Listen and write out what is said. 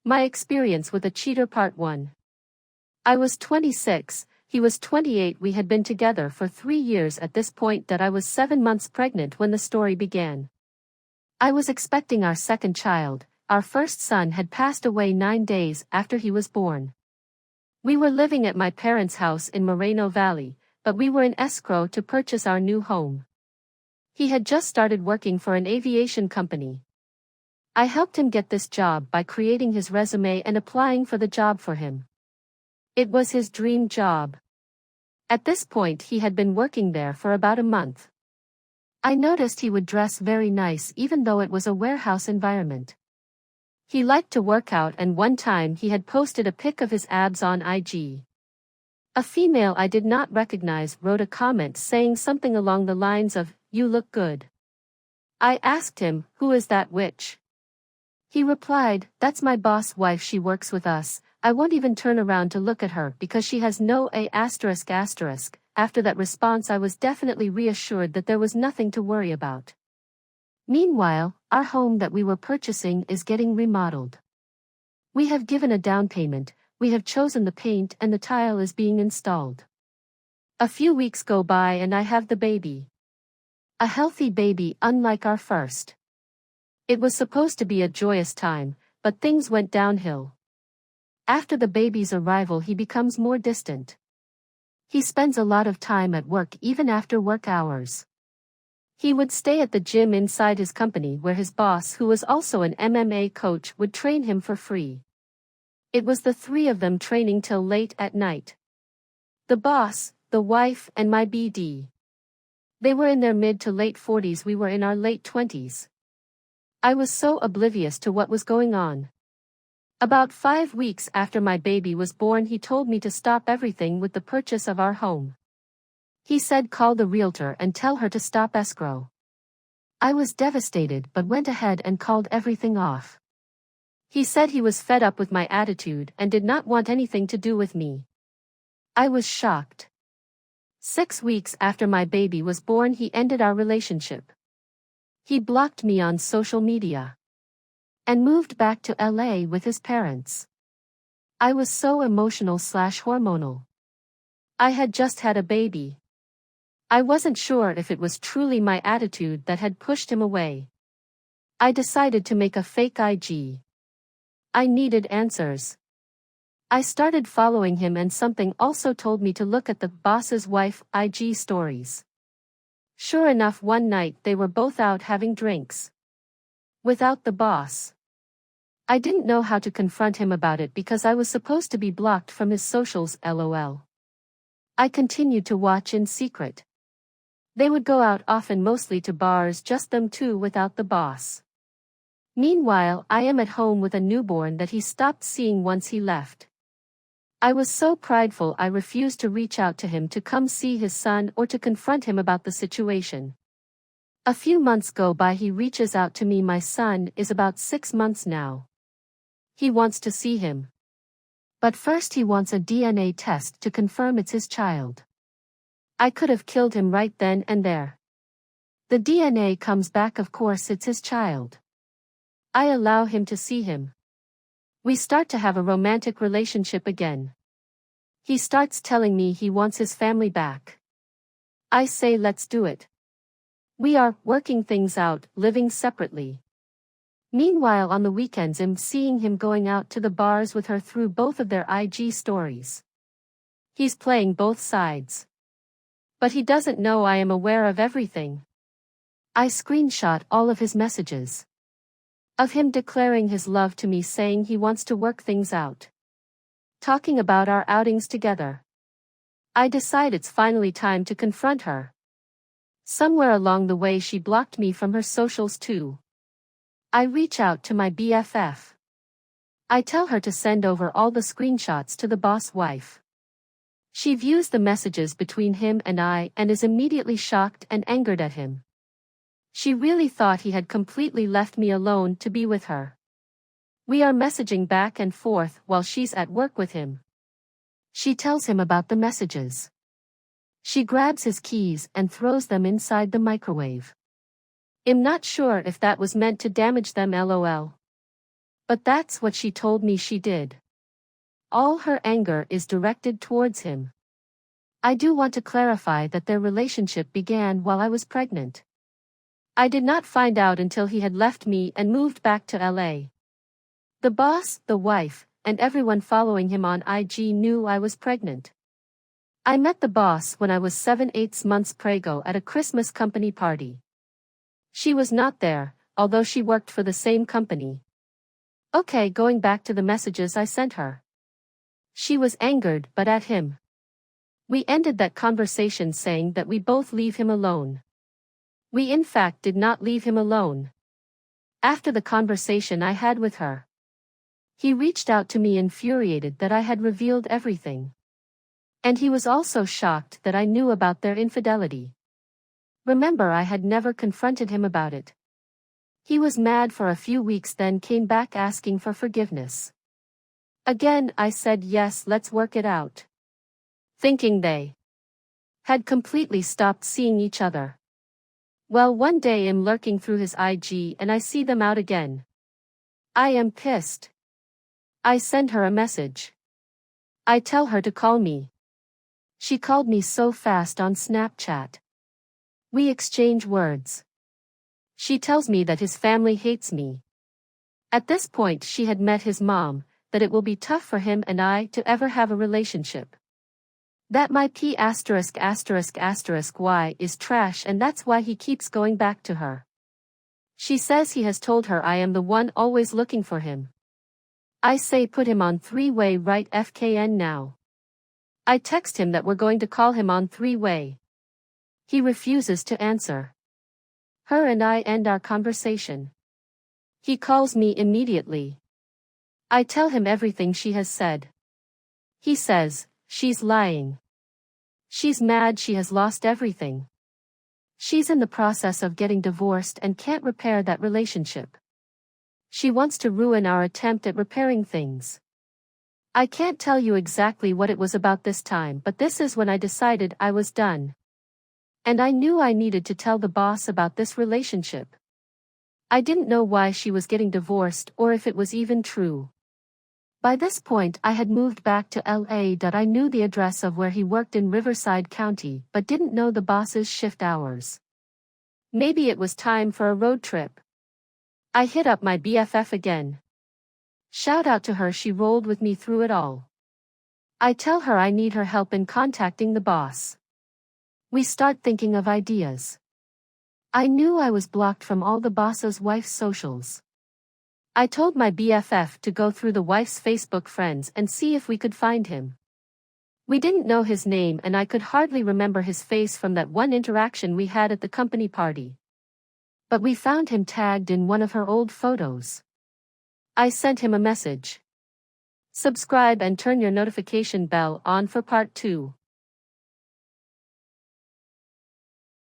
My experience with a cheater part 1. I was 26, he was 28. We had been together for 3 years at this point that I was 7 months pregnant when the story began. I was expecting our second child. Our first son had passed away 9 days after he was born. We were living at my parents' house in Moreno Valley, but we were in escrow to purchase our new home. He had just started working for an aviation company. I helped him get this job by creating his resume and applying for the job for him. It was his dream job. At this point he had been working there for about a month. I noticed he would dress very nice even though it was a warehouse environment. He liked to work out, and one time he had posted a pic of his abs on IG. A female I did not recognize wrote a comment saying something along the lines of, "You look good." I asked him, "Who is that witch?" He replied, "That's my boss wife, she works with us. I won't even turn around to look at her because she has no a*****. After that response I was definitely reassured that there was nothing to worry about. Meanwhile, our home that we were purchasing is getting remodeled. We have given a down payment, we have chosen the paint, and the tile is being installed. A few weeks go by and I have the baby. A healthy baby, unlike our first. It was supposed to be a joyous time, but things went downhill. After the baby's arrival he becomes more distant. He spends a lot of time at work even after work hours. He would stay at the gym inside his company where his boss, who was also an MMA coach, would train him for free. It was the 3 of them training till late at night. The boss, the wife, and my BD. They were in their mid to late 40s, we were in our late 20s. I was so oblivious to what was going on. About 5 weeks after my baby was born he told me to stop everything with the purchase of our home. He said call the realtor and tell her to stop escrow. I was devastated but went ahead and called everything off. He said he was fed up with my attitude and did not want anything to do with me. I was shocked. 6 weeks after my baby was born he ended our relationship. He blocked me on social media. And moved back to LA with his parents. I was so emotional/hormonal. I had just had a baby. I wasn't sure if it was truly my attitude that had pushed him away. I decided to make a fake IG. I needed answers. I started following him and something also told me to look at the boss's wife IG stories. Sure enough, one night they were both out having drinks. Without the boss. I didn't know how to confront him about it because I was supposed to be blocked from his socials, lol. I continued to watch in secret. They would go out often, mostly to bars, just them two without the boss. Meanwhile, I am at home with a newborn that he stopped seeing once he left. I was so prideful I refused to reach out to him to come see his son or to confront him about the situation. A few months go by, he reaches out to me. My son is about 6 months now. He wants to see him. But first he wants a DNA test to confirm it's his child. I could have killed him right then and there. The DNA comes back, of course it's his child. I allow him to see him. We start to have a romantic relationship again. He starts telling me he wants his family back. I say let's do it. We are working things out, living separately. Meanwhile on the weekends I'm seeing him going out to the bars with her through both of their IG stories. He's playing both sides. But he doesn't know I am aware of everything. I screenshot all of his messages. Of him declaring his love to me, saying he wants to work things out. Talking about our outings together. I decide it's finally time to confront her. Somewhere along the way she blocked me from her socials too. I reach out to my BFF. I tell her to send over all the screenshots to the boss wife. She views the messages between him and I and is immediately shocked and angered at him. She really thought he had completely left me alone to be with her. We are messaging back and forth while she's at work with him. She tells him about the messages. She grabs his keys and throws them inside the microwave. I'm not sure if that was meant to damage them, lol. But that's what she told me she did. All her anger is directed towards him. I do want to clarify that their relationship began while I was pregnant. I did not find out until he had left me and moved back to LA. The boss, the wife, and everyone following him on IG knew I was pregnant. I met the boss when I was 7/8 months preggo at a Christmas company party. She was not there, although she worked for the same company. Okay, going back to the messages I sent her. She was angered but at him. We ended that conversation saying that we both leave him alone. We in fact did not leave him alone. After the conversation I had with her, he reached out to me infuriated that I had revealed everything. And he was also shocked that I knew about their infidelity. Remember, I had never confronted him about it. He was mad for a few weeks, then came back asking for forgiveness. Again, I said yes, let's work it out. Thinking they had completely stopped seeing each other. Well, one day I'm lurking through his IG and I see them out again. I am pissed. I send her a message. I tell her to call me. She called me so fast on Snapchat. We exchange words. She tells me that his family hates me. At this point she had met his mom, that it will be tough for him and I to ever have a relationship. That my P***** Y is trash and that's why he keeps going back to her. She says he has told her I am the one always looking for him. I say put him on three-way right FKN now. I text him that we're going to call him on three-way. He refuses to answer. Her and I end our conversation. He calls me immediately. I tell him everything she has said. He says, she's lying. She's mad she has lost everything. She's in the process of getting divorced and can't repair that relationship. She wants to ruin our attempt at repairing things. I can't tell you exactly what it was about this time, but this is when I decided I was done. And I knew I needed to tell the boss about this relationship. I didn't know why she was getting divorced or if it was even true. By this point I had moved back to LA. I knew the address of where he worked in Riverside County but didn't know the boss's shift hours. Maybe it was time for a road trip. I hit up my BFF again. Shout out to her, she rolled with me through it all. I tell her I need her help in contacting the boss. We start thinking of ideas. I knew I was blocked from all the boss's wife's socials. I told my BFF to go through the wife's Facebook friends and see if we could find him. We didn't know his name and I could hardly remember his face from that one interaction we had at the company party. But we found him tagged in one of her old photos. I sent him a message. Subscribe and turn your notification bell on for part 2.